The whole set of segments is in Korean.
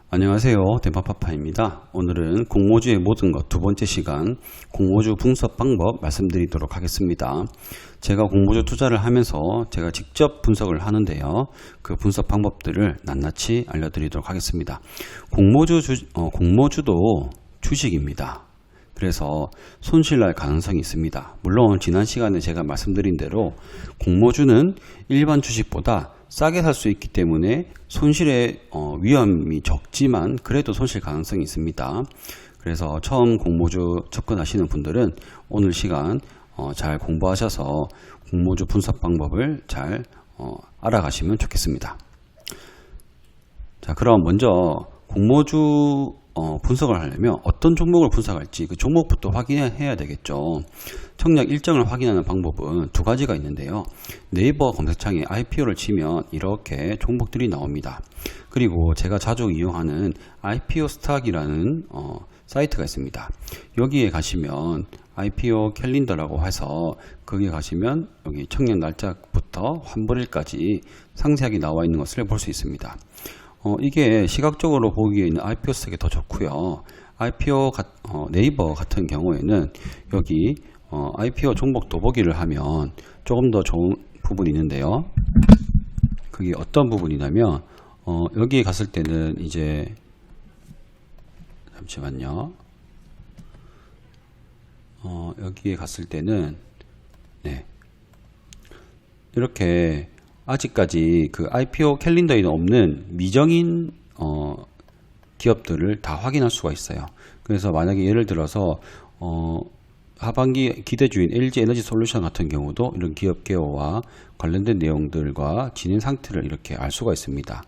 안녕하세요. 대파파파입니다. 오늘은 공모주의 모든 것 두 번째 시간 공모주 분석 방법 말씀드리도록 하겠습니다. 제가 공모주 투자를 하면서 제가 직접 분석을 하는데요. 그 분석 방법들을 낱낱이 알려드리도록 하겠습니다. 공모주도 주식입니다. 그래서 손실날 가능성이 있습니다. 물론 지난 시간에 제가 말씀드린 대로 공모주는 일반 주식보다 싸게 살 수 있기 때문에 손실의 위험이 적지만 그래도 손실 가능성이 있습니다. 그래서 처음 공모주 접근하시는 분들은 오늘 시간 잘 공부하셔서 공모주 분석 방법을 잘 알아가시면 좋겠습니다. 자, 그럼 먼저 공모주 분석을 하려면 어떤 종목을 분석할지 그 종목부터 확인해야 되겠죠. 청약 일정을 확인하는 방법은 두 가지가 있는데요. 네이버 검색창에 IPO를 치면 이렇게 종목들이 나옵니다. 그리고 제가 자주 이용하는 IPO 스탁이라는 사이트가 있습니다. 여기에 가시면 IPO 캘린더라고 해서 거기에 가시면 여기 청약 날짜부터 환불일까지 상세하게 나와 있는 것을 볼 수 있습니다. 이게 시각적으로 보기에는 IPO 스택이 더 좋고요. 네이버 같은 경우에는 여기 IPO 종목 돋보기를 하면 조금 더 좋은 부분이 있는데요. 그게 어떤 부분이냐면 여기에 갔을 때는 이제 잠시만요. 여기에 갔을 때는 이렇게 아직까지 그 IPO 캘린더에는 없는 미정인 기업들을 다 확인할 수가 있어요. 그래서 만약에 예를 들어서 하반기 기대주인 LG에너지솔루션 같은 경우도 이런 기업 개요와 관련된 내용들과 진행 상태를 이렇게 알 수가 있습니다.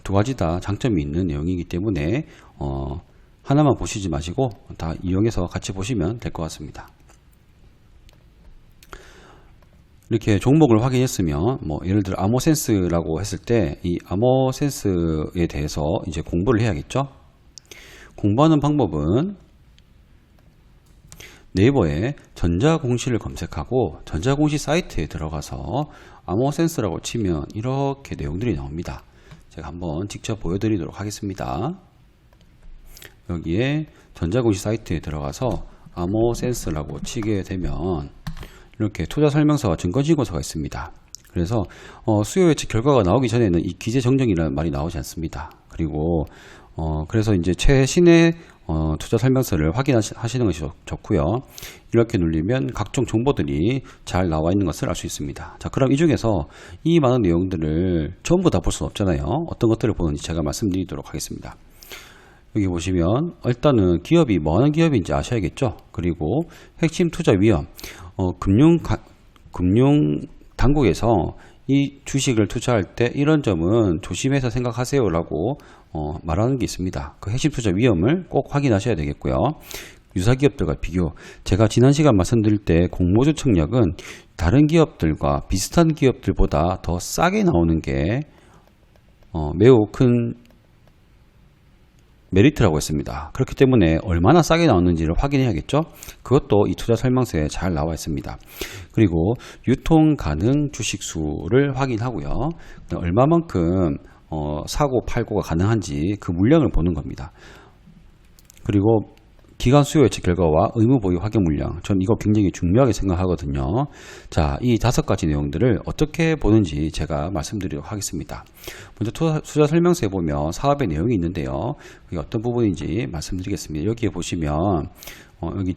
두 가지 다 장점이 있는 내용이기 때문에 하나만 보시지 마시고 다 이용해서 같이 보시면 될 것 같습니다. 이렇게 종목을 확인했으면 예를 들어 아모센스라고 했을 때 이 아모센스에 대해서 이제 공부를 해야겠죠. 공부하는 방법은 네이버에 전자공시를 검색하고 전자공시 사이트에 들어가서 아모센스라고 치면 이렇게 내용들이 나옵니다. 제가 한번 직접 보여드리도록 하겠습니다. 여기에 전자공시 사이트에 들어가서 아모센스라고 치게 되면 이렇게 투자 설명서와 증권신고서가 있습니다. 그래서 수요 예측 결과가 나오기 전에는 이 기재 정정이라는 말이 나오지 않습니다. 그리고 그래서 이제 최신의 투자 설명서를 확인하시는 것이 좋고요. 이렇게 누르면 각종 정보들이 잘 나와 있는 것을 알 수 있습니다. 자, 그럼 이 중에서 이 많은 내용들을 전부 다 볼 수는 없잖아요. 어떤 것들을 보는지 제가 말씀드리도록 하겠습니다. 여기 보시면 일단은 기업이 뭐하는 기업인지 아셔야겠죠. 그리고 핵심 투자 위험, 금융 당국에서 이 주식을 투자할 때 이런 점은 조심해서 생각하세요 라고 말하는 게 있습니다. 그 핵심 투자 위험을 꼭 확인하셔야 되겠고요. 유사 기업들과 비교, 제가 지난 시간 말씀드릴 때 공모주 청약은 다른 기업들과 비슷한 기업들보다 더 싸게 나오는 게 매우 큰 메리트라고 했습니다. 그렇기 때문에 얼마나 싸게 나오는지를 확인해야겠죠. 그것도 이 투자 설명서에 잘 나와 있습니다. 그리고 유통 가능 주식 수를 확인하고요. 얼마만큼 사고 팔고가 가능한지 그 물량을 보는 겁니다. 그리고 기간 수요 예측 결과와 의무 보유 확인 물량, 전 이거 굉장히 중요하게 생각하거든요. 자, 이 5가지 내용들을 어떻게 보는지 제가 말씀드리도록 하겠습니다. 먼저 투자 설명서에 보면 사업의 내용이 있는데요. 그게 어떤 부분인지 말씀드리겠습니다. 여기에 보시면 여기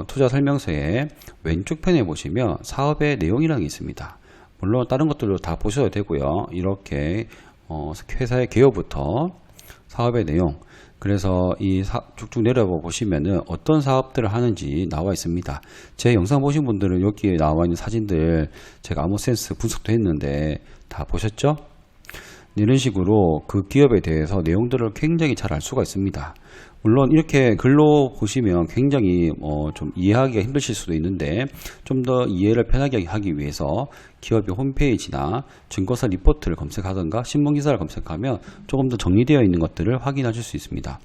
투자 설명서의 왼쪽 편에 보시면 사업의 내용이라는 게 있습니다. 물론 다른 것들도 다 보셔도 되고요. 이렇게 회사의 개요부터 사업의 내용, 그래서 쭉쭉 내려가 보시면은 어떤 사업들을 하는지 나와 있습니다. 제 영상 보신 분들은 여기에 나와 있는 사진들 제가 아모센스 분석도 했는데 다 보셨죠? 이런 식으로 그 기업에 대해서 내용들을 굉장히 잘 알 수가 있습니다. 물론 이렇게 글로 보시면 굉장히 좀 이해하기가 힘드실 수도 있는데 좀 더 이해를 편하게 하기 위해서 기업의 홈페이지나 증거사 리포트를 검색하던가 신문기사를 검색하면 조금 더 정리되어 있는 것들을 확인하실 수 있습니다.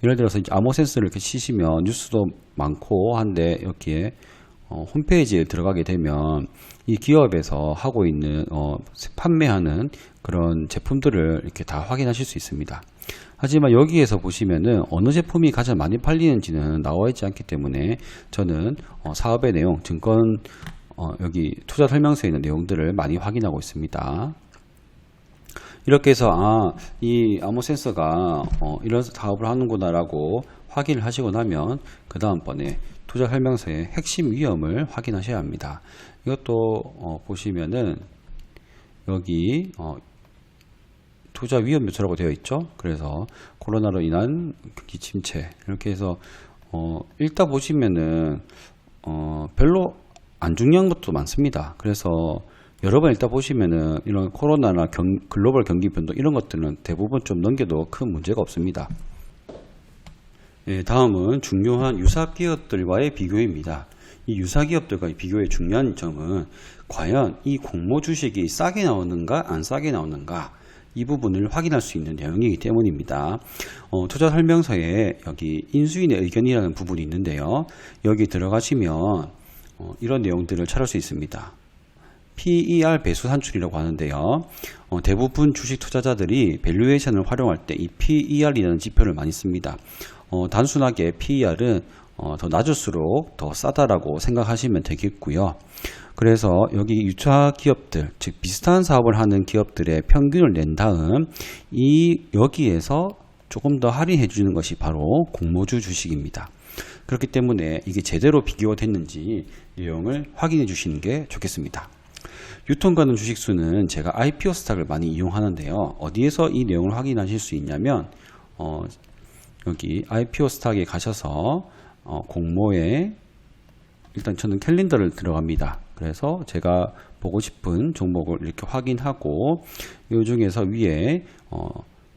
예를 들어서 이제 아모센스를 이렇게 치시면 뉴스도 많고 한데 여기에 홈페이지에 들어가게 되면 이 기업에서 하고 있는 판매하는 그런 제품들을 이렇게 다 확인하실 수 있습니다. 하지만 여기에서 보시면은 어느 제품이 가장 많이 팔리는지는 나와 있지 않기 때문에 저는 사업의 내용, 증권 여기 투자 설명서에 있는 내용들을 많이 확인하고 있습니다. 이렇게 해서 이 암호센서가 이런 사업을 하는구나 라고 확인을 하시고 나면 그 다음번에 투자 설명서의 핵심 위험을 확인하셔야 합니다. 이것도 보시면은 여기 투자 위험 요소라고 되어 있죠. 그래서 코로나로 인한 경기 침체 이렇게 해서 읽다 보시면은 별로 안 중요한 것도 많습니다. 그래서 여러 번 읽다 보시면은 이런 코로나나 글로벌 경기 변동 이런 것들은 대부분 좀 넘겨도 큰 문제가 없습니다. 예, 다음은 중요한 유사 기업들과의 비교입니다. 이 유사 기업들과의 비교의 중요한 점은 과연 이 공모 주식이 싸게 나오는가 안 싸게 나오는가 이 부분을 확인할 수 있는 내용이기 때문입니다. 투자 설명서에 여기 인수인의 의견이라는 부분이 있는데요. 여기 들어가시면 이런 내용들을 찾을 수 있습니다. PER 배수 산출이라고 하는데요. 대부분 주식 투자자들이 밸류에이션을 활용할 때 이 PER이라는 지표를 많이 씁니다. 단순하게 PER은 더 낮을수록 더 싸다라고 생각하시면 되겠고요. 그래서 여기 유사 기업들, 즉 비슷한 사업을 하는 기업들의 평균을 낸 다음 여기에서 조금 더 할인해 주는 것이 바로 공모주 주식입니다. 그렇기 때문에 이게 제대로 비교가 됐는지 내용을 확인해 주시는 게 좋겠습니다. 유통가능 주식수는 제가 IPO 스탁을 많이 이용하는데요. 어디에서 이 내용을 확인하실 수 있냐면 여기 IPO 스탁에 가셔서 공모에 일단 저는 캘린더를 들어갑니다. 그래서 제가 보고 싶은 종목을 이렇게 확인하고 이 중에서 위에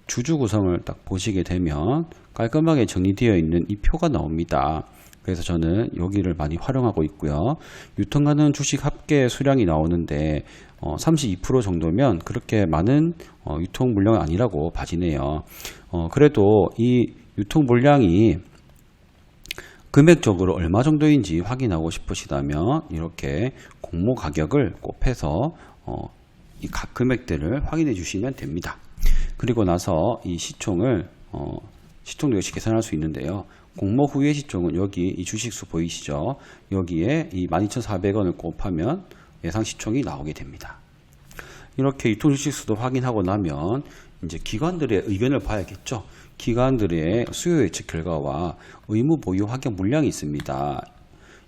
주주 구성을 딱 보시게 되면 깔끔하게 정리되어 있는 이 표가 나옵니다. 그래서 저는 여기를 많이 활용하고 있고요. 유통가능 주식 합계 수량이 나오는데 32% 정도면 그렇게 많은 유통 물량은 아니라고 봐지네요. 그래도 이 유통 물량이 금액적으로 얼마 정도인지 확인하고 싶으시다면 이렇게 공모 가격을 곱해서 이 각 금액들을 확인해 주시면 됩니다. 그리고 나서 이 시총도 역시 계산할 수 있는데요. 공모 후의 시총은 여기 이 주식수 보이시죠? 여기에 이 12,400원을 곱하면 예상 시총이 나오게 됩니다. 이렇게 유통 주식수도 확인하고 나면 이제 기관들의 의견을 봐야겠죠. 기관들의 수요 예측 결과와 의무 보유 확약 물량이 있습니다.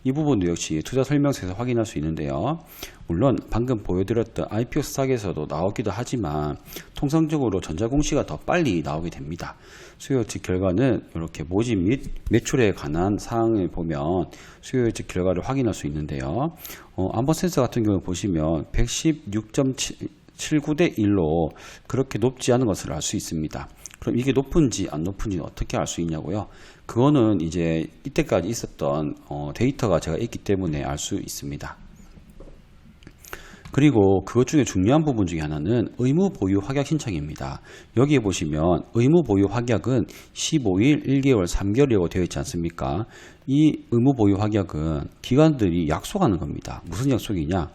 이 부분도 역시 투자 설명서에서 확인할 수 있는데요. 물론 방금 보여드렸던 IPO 스탁에서도 나오기도 하지만 통상적으로 전자공시가 더 빨리 나오게 됩니다. 수요 예측 결과는 이렇게 모집 및 매출에 관한 사항을 보면 수요 예측 결과를 확인할 수 있는데요. 암호센서 같은 경우 보시면 116.79대 1로 그렇게 높지 않은 것을 알 수 있습니다. 그럼 이게 높은지 안 높은지는 어떻게 알 수 있냐고요? 그거는 이제 이때까지 있었던 데이터가 제가 있기 때문에 알 수 있습니다. 그리고 그것 중에 중요한 부분 중에 하나는 의무 보유 확약 신청입니다. 여기에 보시면 의무 보유 확약은 15일, 1개월, 3개월이라고 되어 있지 않습니까? 이 의무 보유 확약은 기관들이 약속하는 겁니다. 무슨 약속이냐?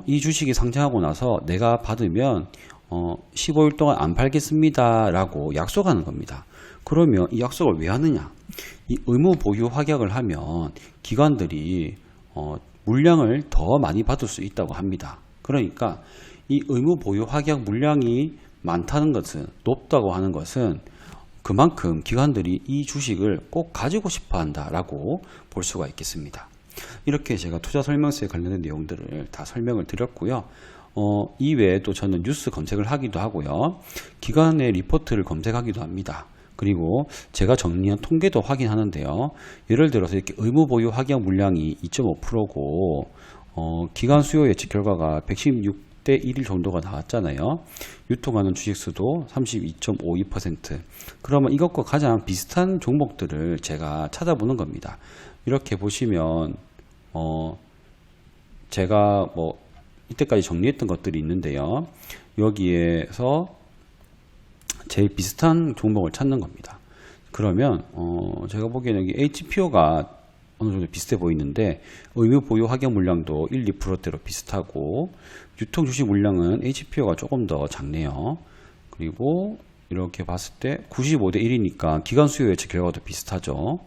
이 주식이 상장하고 나서 내가 받으면 15일 동안 안 팔겠습니다 라고 약속하는 겁니다. 그러면 이 약속을 왜 하느냐? 이 의무 보유 확약을 하면 기관들이 물량을 더 많이 받을 수 있다고 합니다. 그러니까 이 의무 보유 확약 물량이 많다는 것은, 높다고 하는 것은 그만큼 기관들이 이 주식을 꼭 가지고 싶어 한다라고 볼 수가 있겠습니다. 이렇게 제가 투자 설명서에 관련된 내용들을 다 설명을 드렸고요. 이외에도 저는 뉴스 검색을 하기도 하고요. 기관의 리포트를 검색하기도 합니다. 그리고 제가 정리한 통계도 확인하는데요. 예를 들어서 이렇게 의무 보유 확약 물량이 2.5%고 기관 수요 예측 결과가 116대 1 정도가 나왔잖아요. 유통하는 주식수도 32.52%. 그러면 이것과 가장 비슷한 종목들을 제가 찾아보는 겁니다. 이렇게 보시면 제가 이때까지 정리했던 것들이 있는데요. 여기에서 제일 비슷한 종목을 찾는 겁니다. 그러면 제가 보기에는 여기 HPO가 어느 정도 비슷해 보이는데 의무 보유 확인 물량도 1, 2%대로 비슷하고 유통 주식 물량은 HPO가 조금 더 작네요. 그리고 이렇게 봤을 때 95대 1이니까 기간 수요 예측 결과도 비슷하죠.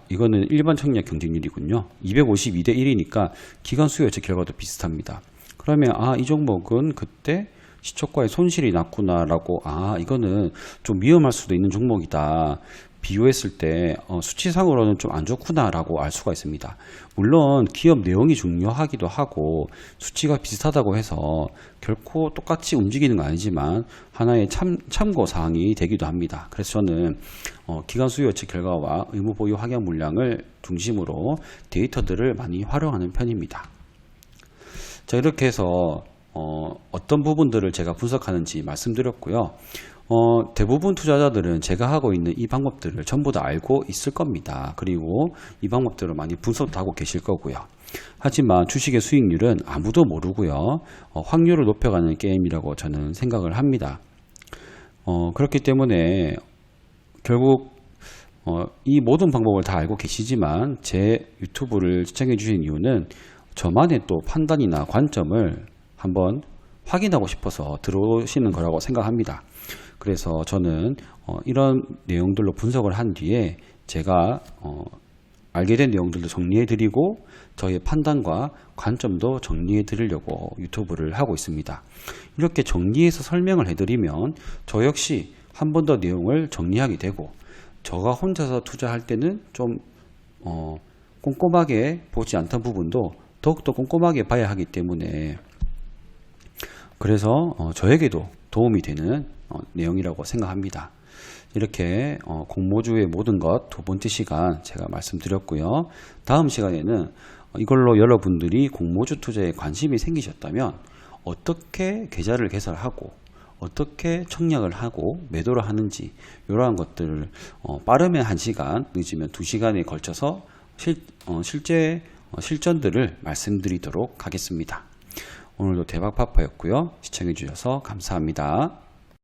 이거는 일반 청약 경쟁률이군요. 252대 1이니까 기간 수요 예측 결과도 비슷합니다. 그러면 이 종목은 그때 시초가에 손실이 났구나라고 이거는 좀 위험할 수도 있는 종목이다. 비교했을 때 수치상으로는 좀 안 좋구나라고 알 수가 있습니다. 물론 기업 내용이 중요하기도 하고 수치가 비슷하다고 해서 결코 똑같이 움직이는 건 아니지만 하나의 참고 사항이 되기도 합니다. 그래서 저는 기간 수요 예측 결과와 의무 보유 확인 물량을 중심으로 데이터들을 많이 활용하는 편입니다. 자, 이렇게 해서 어떤 부분들을 제가 분석하는지 말씀드렸고요. 대부분 투자자들은 제가 하고 있는 이 방법들을 전부 다 알고 있을 겁니다. 그리고 이 방법들을 많이 분석도 하고 계실 거고요. 하지만 주식의 수익률은 아무도 모르고요. 확률을 높여가는 게임이라고 저는 생각을 합니다. 그렇기 때문에 결국 이 모든 방법을 다 알고 계시지만 제 유튜브를 시청해 주신 이유는 저만의 또 판단이나 관점을 한번 확인하고 싶어서 들어오시는 거라고 생각합니다. 그래서 저는 이런 내용들로 분석을 한 뒤에 제가 알게 된 내용들도 정리해 드리고 저의 판단과 관점도 정리해 드리려고 유튜브를 하고 있습니다. 이렇게 정리해서 설명을 해 드리면 저 역시 한 번 더 내용을 정리하게 되고 저가 혼자서 투자할 때는 좀 꼼꼼하게 보지 않던 부분도 더욱더 꼼꼼하게 봐야 하기 때문에 그래서 저에게도 도움이 되는 내용이라고 생각합니다. 이렇게 공모주의 모든 것 두 번째 시간 제가 말씀드렸고요. 다음 시간에는 이걸로 여러분들이 공모주 투자에 관심이 생기셨다면 어떻게 계좌를 개설하고 어떻게 청약을 하고 매도를 하는지 이러한 것들을 빠르면 1시간, 늦으면 2시간에 걸쳐서 실제 실전들을 말씀드리도록 하겠습니다. 오늘도 대박파파였고요. 시청해 주셔서 감사합니다.